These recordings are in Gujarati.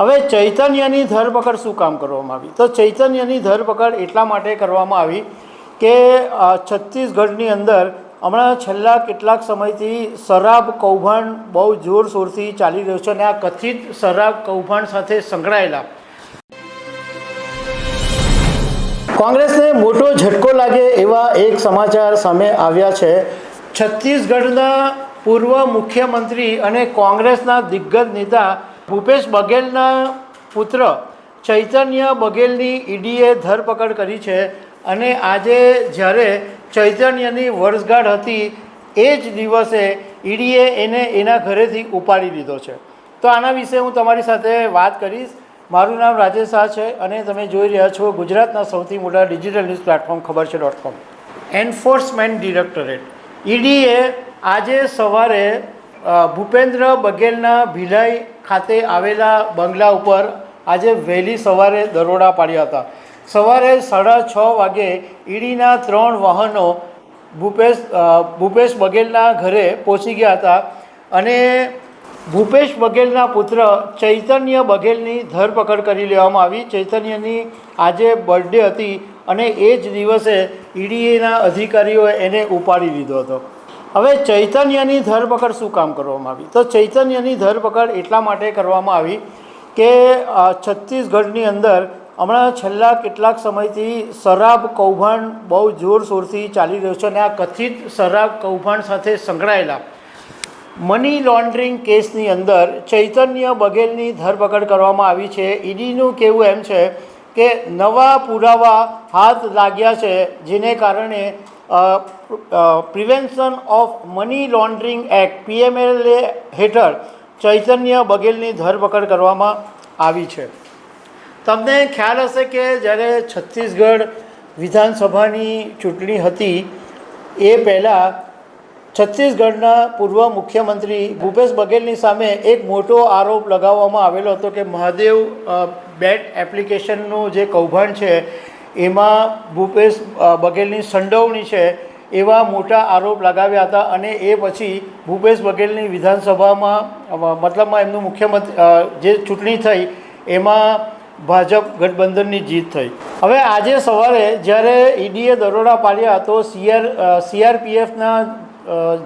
હવે ચૈતન્યની ધરપકડ શું કામ કરવામાં આવી? તો ચૈતન્યની ધરપકડ એટલા માટે કરવામાં આવી કે છત્તીસગઢની અંદર હમણાં છેલ્લા કેટલાક સમયથી શરાબ કૌભાંડ બહુ જોરશોરથી ચાલી રહ્યું છે અને આ કથિત શરાબ કૌભાંડ સાથે સંકળાયેલા કોંગ્રેસને મોટો ઝટકો લાગે એવા એક સમાચાર સામે આવ્યા છે। છત્તીસગઢના પૂર્વ મુખ્યમંત્રી અને કોંગ્રેસના દિગ્ગજ નેતા ભૂપેશ બઘેલના પુત્ર ચૈતન્ય બઘેલની ઈડીએ ધરપકડ કરી છે અને આજે જ્યારે ચૈતન્યની વર્ષગાંઠ હતી એ જ દિવસે ઈડીએ એને એના ઘરેથી ઉપાડી લીધો છે। તો આના વિશે હું તમારી સાથે વાત કરીશ। મારું નામ રાજેશ શાહ છે અને તમે જોઈ રહ્યા છો ગુજરાતના સૌથી મોટા ડિજિટલ ન્યૂઝ પ્લેટફોર્મ ખબર છે.com। એન્ફોર્સમેન્ટ ડિરેક્ટરેટ ઈડીએ આજે સવારે ભૂપેન્દ્ર બઘેલના ભિલાઈ ખાતે આવેલા બંગલા ઉપર આજે વહેલી સવારે દરોડા પાડ્યા હતા। સવારે 6:30 વાગે ઈડીના 3 વાહનો ભૂપેશ બઘેલના ઘરે પહોંચી ગયા હતા અને ભૂપેશ બઘેલના પુત્ર ચૈતન્ય બઘેલની ધરપકડ કરી લેવામાં આવી। ચૈતન્યની આજે બર્થડે હતી અને એ જ દિવસે ઈડીએના અધિકારીઓએ એને ઉપાડી લીધો હતો। હવે ચૈતન્યની ધરપકડ શું કામ કરવામાં આવી? તો ચૈતન્યની ધરપકડ એટલા માટે કરવામાં આવી કે છત્તીસગઢની અંદર હમણાં છેલ્લા કેટલાક સમયથી શરાબ કૌભાંડ બહુ જોરશોરથી ચાલી રહ્યું છે અને આ કથિત શરાબ કૌભાંડ સાથે સંકળાયેલા મની લોન્ડરિંગ કેસની અંદર ચૈતન્ય બઘેલની ધરપકડ કરવામાં આવી છે। ઈડીનું કહેવું એમ છે કે નવા પુરાવા હાથ લાગ્યા છે જેને કારણે prevention of money laundering act PMLA હેઠળ ચૈતન્ય બઘેલની ધરપકડ કરવામાં આવી છે। તમને ખ્યાલ હશે કે જ્યારે છત્તીસગઢ વિધાનસભાની ચૂંટણી હતી એ પહેલાં છત્તીસગઢના પૂર્વ મુખ્યમંત્રી ભૂપેશ બઘેલની સામે એક મોટો આરોપ લગાવવામાં આવેલો હતો કે મહાદેવ બેટ એપ્લિકેશનનું જે કૌભાંડ છે એમાં ભૂપેશ બઘેલની સંડોવણી છે એવા મોટા આરોપ લગાવ્યા હતા અને એ પછી ભૂપેશ બઘેલની વિધાનસભામાં મતલબમાં એમનું મુખ્યમંત્રી જે ચૂંટણી થઈ એમાં ભાજપ ગઠબંધનની જીત થઈ। હવે આજે સવારે જ્યારે ઈડીએ દરોડા પાડ્યા તો CRPFના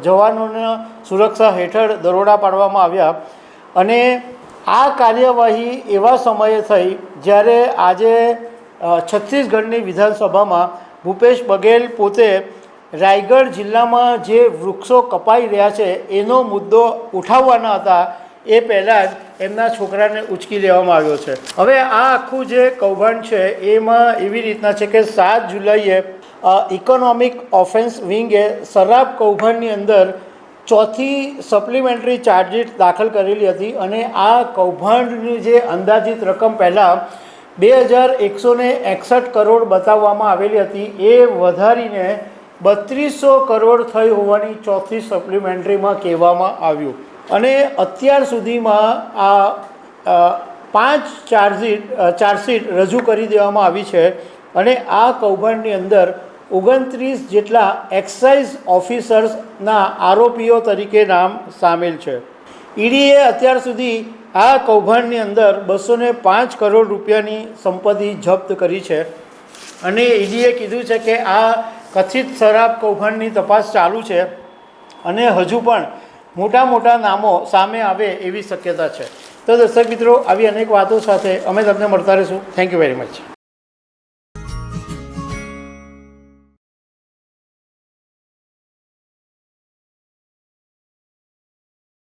જવાનોના સુરક્ષા હેઠળ દરોડા પાડવામાં આવ્યા અને આ કાર્યવાહી એવા સમયે થઈ જ્યારે આજે છત્તીસગઢની વિધાનસભામાં ભૂપેશ બઘેલ પોતે રાયગઢ જિલ્લામાં જે વૃક્ષો કપાઈ રહ્યા છે એનો મુદ્દો ઉઠાવવાના હતા એ પહેલાં જ એમના છોકરાને ઉચકી લેવામાં આવ્યો છે। હવે આ આખું જે કૌભાંડ છે એમાં એવી રીતના છે કે 7 જુલાઈએ ઇકોનોમિક ઓફેન્સ વિંગે શરાબ કૌભાંડની અંદર 4થી સપ્લિમેન્ટરી ચાર્જશીટ દાખલ કરેલી હતી અને આ કૌભાંડની જે અંદાજિત રકમ પહેલાં 2161 કરોડ બતાવવામાં આવેલી હતી એ વધારીને 3200 કરોડ થઈ હોવાની 4થી સપ્લિમેન્ટરીમાં કહેવામાં આવ્યું અને અત્યાર સુધીમાં આ 5 ચાર્જશીટ રજૂ કરી દેવામાં આવી છે અને આ કૌભાંડની અંદર 29 જેટલા એક્સાઇઝ ઓફિસર્સના આરોપીઓ તરીકે નામ સામેલ છે। ઈડીએ અત્યાર સુધી આ કૌભાંડની અંદર 205 કરોડ રૂપિયાની સંપત્તિ જપ્ત કરી છે અને ઈડીએ કીધું છે કે આ કથિત શરાબ કૌભાંડની તપાસ ચાલુ છે અને હજુ પણ મોટા નામો સામે આવે એવી શક્યતા છે। તો દર્શક મિત્રો આવી અનેક વાતો સાથે અમે તમને મળતા રહીશું। Thank you very much.